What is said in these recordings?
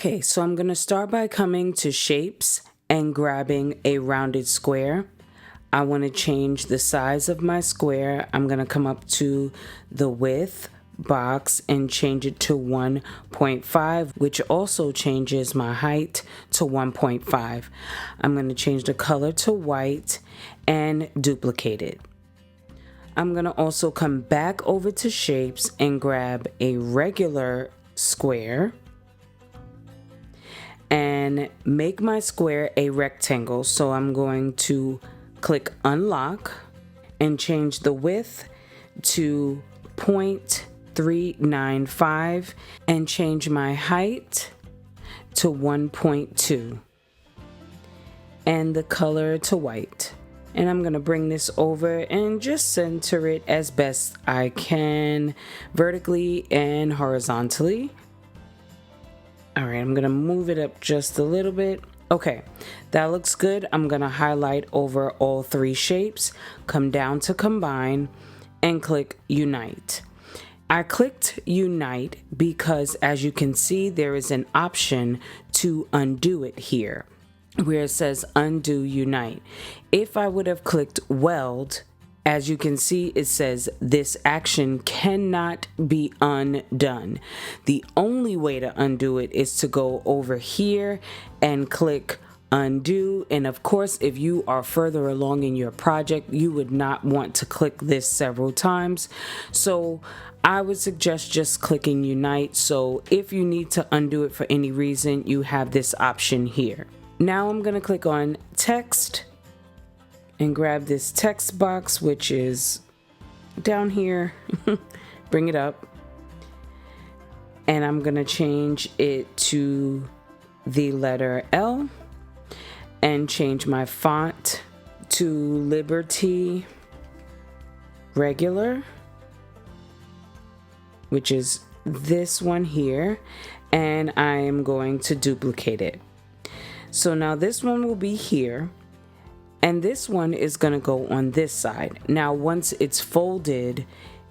Okay, so I'm going to start by coming to shapes and grabbing a rounded square. I want to change the size of my square. I'm going to come up to the width box and change it to 1.5, which also changes my height to 1.5. I'm going to change the color to white and duplicate it. I'm going to also come back over to shapes and grab a regular square and make my square a rectangle. So I'm going to click unlock and change the width to 0.395 and change my height to 1.2 and the color to white. And I'm going to bring this over and just center it as best I can, vertically and horizontally. All right, I'm going to move it up just a little bit. Okay, that looks good. I'm going to highlight over all three shapes, come down to combine, and click unite. I clicked unite because, as you can see, there is an option to undo it here where it says undo unite. If I would have clicked weld, as you can see, it says this action cannot be undone. The only way to undo it is to go over here and click undo. And of course, if you are further along in your project, you would not want to click this several times. So I would suggest just clicking unite. So if you need to undo it for any reason, you have this option here. Now I'm going to click on text and grab this text box, which is down here. Bring it up. And I'm going to change it to the letter L and change my font to Liberty Regular, which is this one here. And I am going to duplicate it. So now this one will be here. And this one is going to go on this side. Now, once it's folded,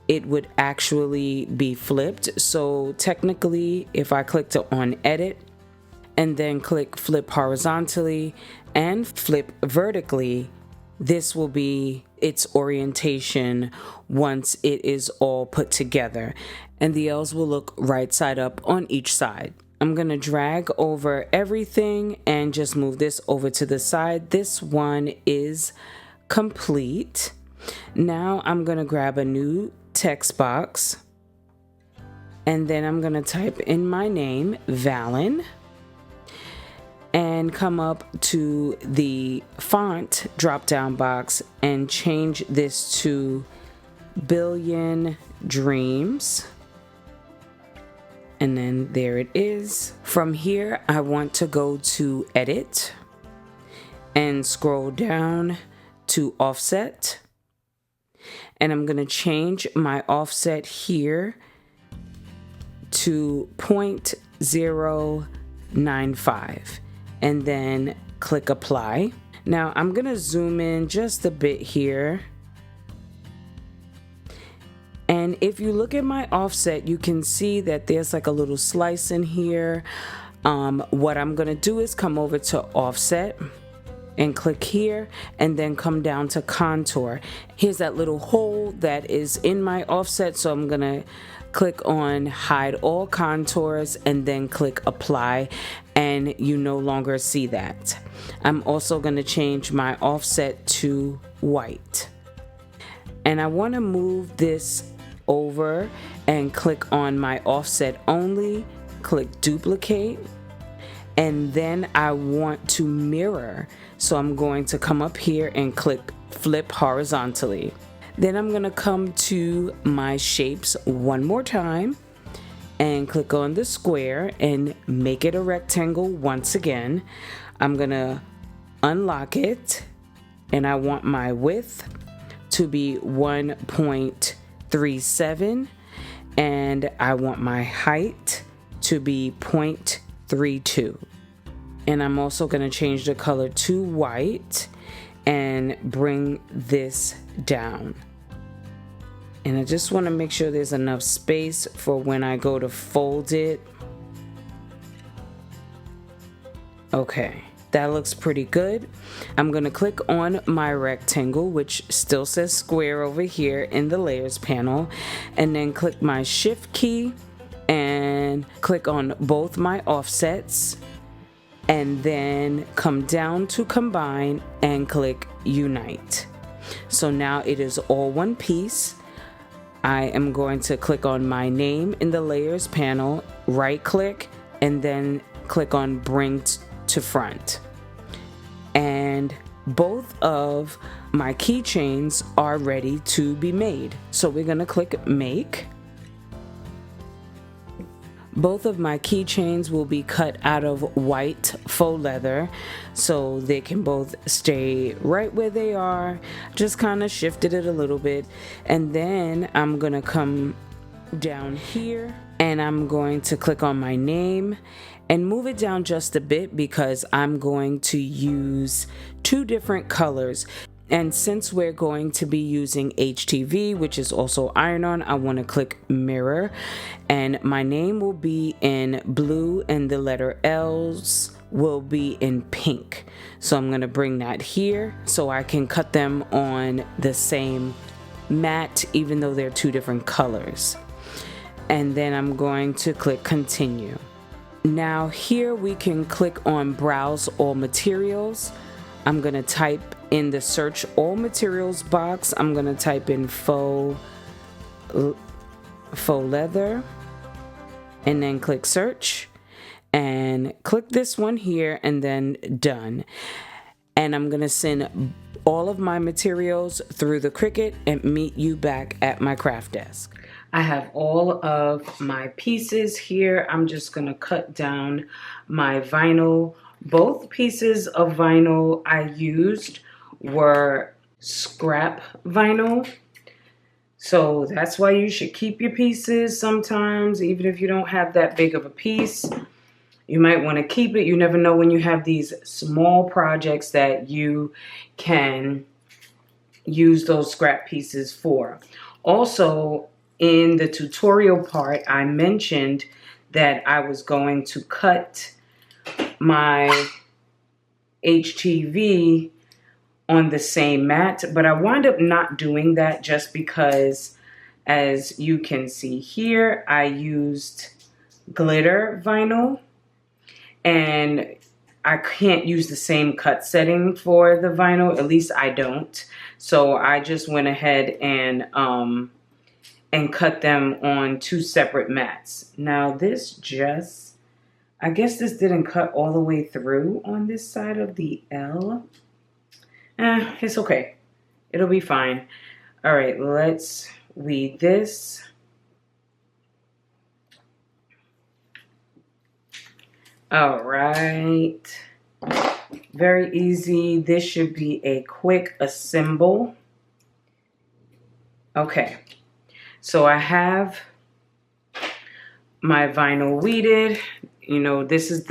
it would actually be flipped. So technically, if I clicked on edit and then click flip horizontally and flip vertically, this will be its orientation once it is all put together. And the L's will look right side up on each side. I'm going to drag over everything and just move this over to the side. This one is complete. Now I'm going to grab a new text box and then I'm going to type in my name, Valen, and come up to the font drop down box and change this to Billion Dreams. And then there it is. From here, I want to go to edit and scroll down to offset. And I'm going to change my offset here to 0.095 and then click apply. Now I'm going to zoom in just a bit here. And if you look at my offset, you can see that there's like a little slice in here. What I'm going to do is come over to offset and click here and then come down to contour. Here's that little hole that is in my offset. So I'm going to click on hide all contours and then click apply, and you no longer see that. I'm also going to change my offset to white. And I want to move this over and click on my offset only, click duplicate, and then I want to mirror. So I'm going to come up here and click flip horizontally. Then I'm going to come to my shapes one more time and click on the square and make it a rectangle once again. I'm going to unlock it and I want my width to be 1.37 and I want my height to be 0.32. And I'm also going to change the color to white and bring this down. And I just want to make sure there's enough space for when I go to fold it. Okay, that looks pretty good. I'm gonna click on my rectangle, which still says square over here in the layers panel, and then click my shift key and click on both my offsets, and then come down to combine and click unite. So now it is all one piece. I am going to click on my name in the layers panel, right click, and then click on bring to front. And both of my keychains are ready to be made. So we're gonna click make. Both of my keychains will be cut out of white faux leather so they can both stay right where they are. Just kind of shifted it a little bit, and then I'm gonna come down here and I'm going to click on my name and move it down just a bit because I'm going to use two different colors. And since we're going to be using HTV, which is also iron-on, I want to click mirror, and my name will be in blue and the letter L's will be in pink. So I'm going to bring that here so I can cut them on the same mat even though they're two different colors. And then I'm going to click continue. Now here we can click on browse all materials. I'm going to type in the search all materials box, I'm going to type in faux leather and then click search and click this one here and then done. And I'm going to send all of my materials through the Cricut and meet you back at my craft desk. I have all of my pieces here. I'm just going to cut down my vinyl. Both pieces of vinyl I used were scrap vinyl. So that's why you should keep your pieces sometimes, even if you don't have that big of a piece. You might want to keep it. You never know when you have these small projects that you can use those scrap pieces for. Also, in the tutorial part, I mentioned that I was going to cut my HTV on the same mat, but I wound up not doing that just because, as you can see here, I used glitter vinyl and I can't use the same cut setting for the vinyl, at least I don't. So I just went ahead and cut them on two separate mats. Now this just, I guess this didn't cut all the way through on this side of the L. It's okay. It'll be fine. All right, let's weed this. All right. Very easy. This should be a quick assemble. Okay. So I have my vinyl weeded. You know, this is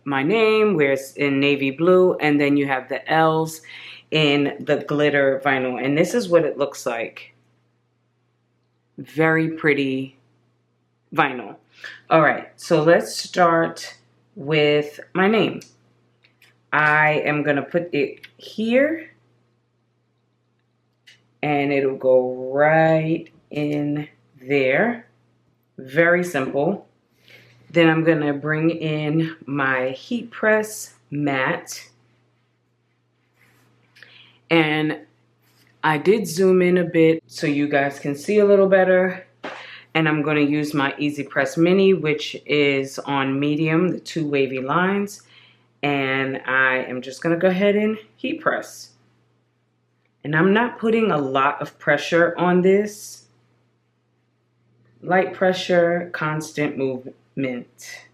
my name where it's in navy blue, and then you have the L's in the glitter vinyl, and this is what it looks like. Very pretty vinyl. All right, so let's start with my name. I am gonna put it here and it'll go right in there. Very simple. Then I'm gonna bring in my heat press mat. And I did zoom in a bit so you guys can see a little better. And I'm going to use my Easy Press Mini, which is on medium, the two wavy lines. And I am just going to go ahead and heat press. And I'm not putting a lot of pressure on this. Light pressure, constant movement.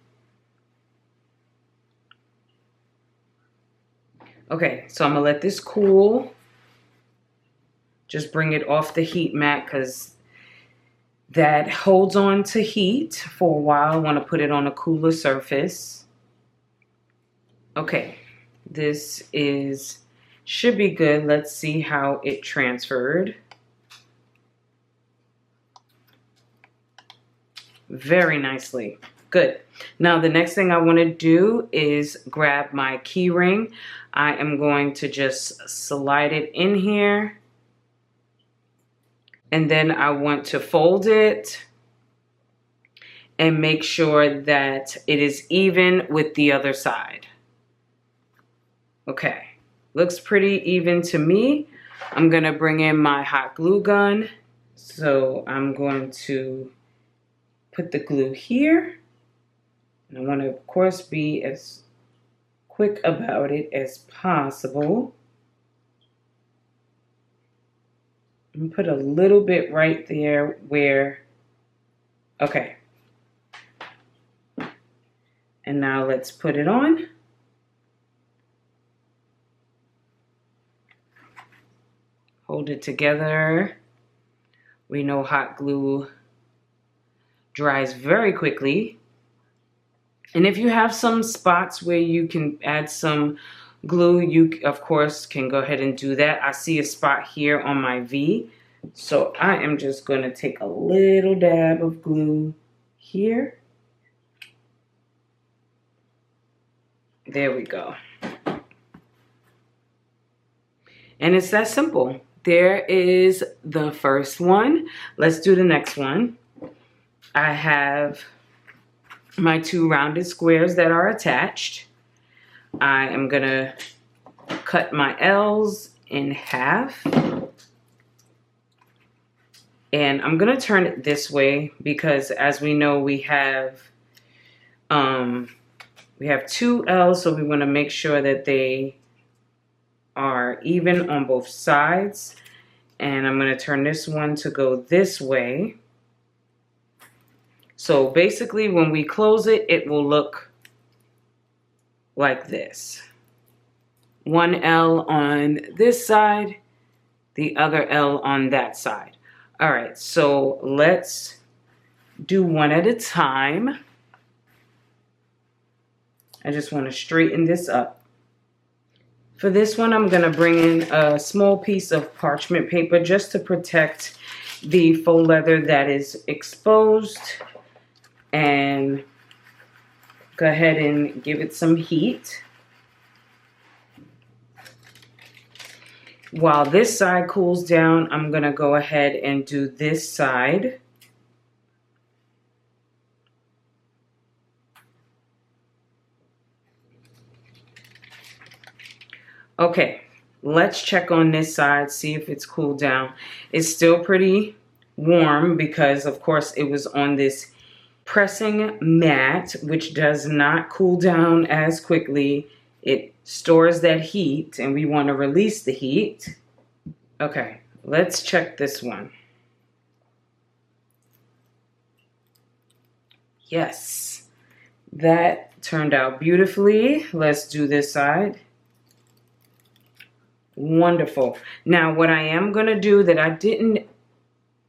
Okay, so I'm gonna let this cool. Just bring it off the heat mat because that holds on to heat for a while. I want to put it on a cooler surface. Okay, this should be good. Let's see how it transferred. Very nicely. Good. Now the next thing I want to do is grab my key ring. I am going to just slide it in here. And then I want to fold it and make sure that it is even with the other side. Okay, looks pretty even to me. I'm gonna bring in my hot glue gun. So I'm going to put the glue here. And I want to, of course, be as quick about it as possible. And put a little bit right there where, okay. And now let's put it on. Hold it together. We know hot glue dries very quickly. And if you have some spots where you can add some glue, you of course can go ahead and do that. I see a spot here on my V. So I am just going to take a little dab of glue here. There we go. And it's that simple. There is the first one. Let's do the next one. I have my 2 rounded squares that are attached. I am gonna cut my L's in half. And I'm gonna turn it this way because as we know we have 2 L's, so we wanna make sure that they are even on both sides. And I'm going to turn this one to go this way. So basically when we close it, it will look like this. 1 L on this side, the other L on that side. All right, so let's do one at a time. I just want to straighten this up. For this one, I'm going to bring in a small piece of parchment paper just to protect the faux leather that is exposed. And go ahead and give it some heat. While this side cools down, I'm going to go ahead and do this side. Okay, let's check on this side, see if it's cooled down. It's still pretty warm because, of course, it was on this pressing mat, which does not cool down as quickly. It stores that heat, and we want to release the heat. Okay, let's check this one. Yes, that turned out beautifully. Let's do this side. Wonderful. Now what I am going to do that I didn't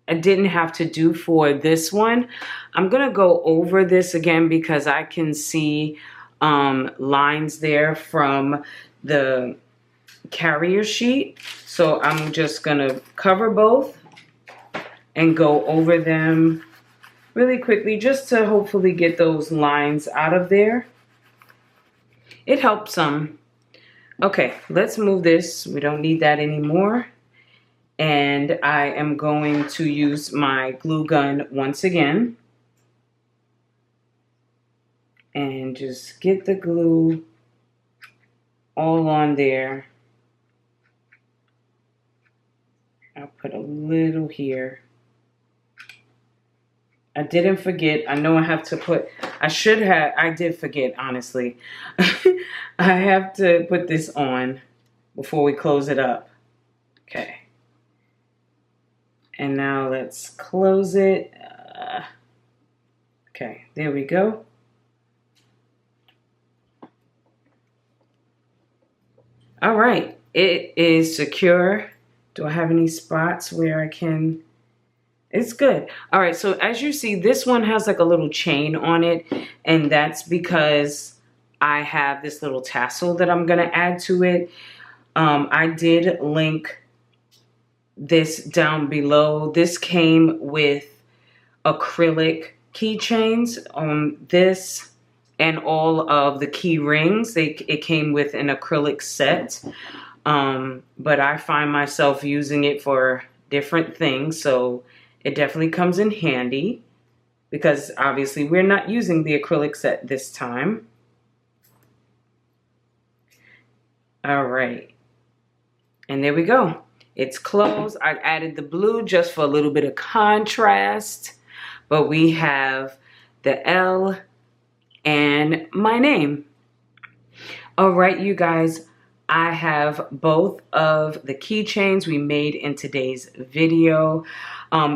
have to do for this one, I'm going to go over this again because I can see lines there from the carrier sheet. So I'm just going to cover both and go over them really quickly just to hopefully get those lines out of there. It helps some. Okay, let's move this. We don't need that anymore. And I am going to use my glue gun once again. And just get the glue all on there. I'll put a little here. I didn't forget. I know I have to put, I did forget, honestly. I have to put this on before we close it up. Okay. And now let's close it. Okay, there we go. All right, it is secure. Do I have any spots where I can? It's good. All right, so as you see, this one has like a little chain on it, and that's because I have this little tassel that I'm gonna add to it. I did link this down below. This came with acrylic keychains. This and all of the key rings, it came with an acrylic set. But I find myself using it for different things, so it definitely comes in handy because obviously we're not using the acrylic set this time. All right, and there we go. It's closed. I added the blue just for a little bit of contrast, but we have the L and my name. All right, you guys, I have both of the keychains we made in today's video.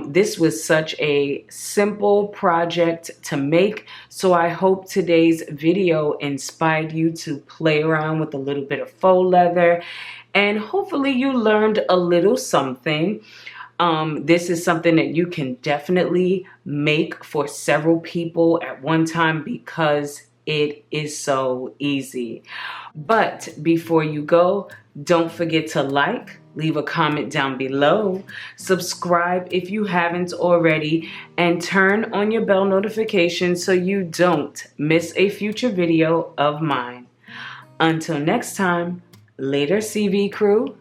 This was such a simple project to make, so I hope today's video inspired you to play around with a little bit of faux leather, and hopefully you learned a little something. This is something that you can definitely make for several people at one time because it is so easy. But before you go, don't forget to like, leave a comment down below, subscribe if you haven't already, and turn on your bell notification so you don't miss a future video of mine. Until next time, later CV crew.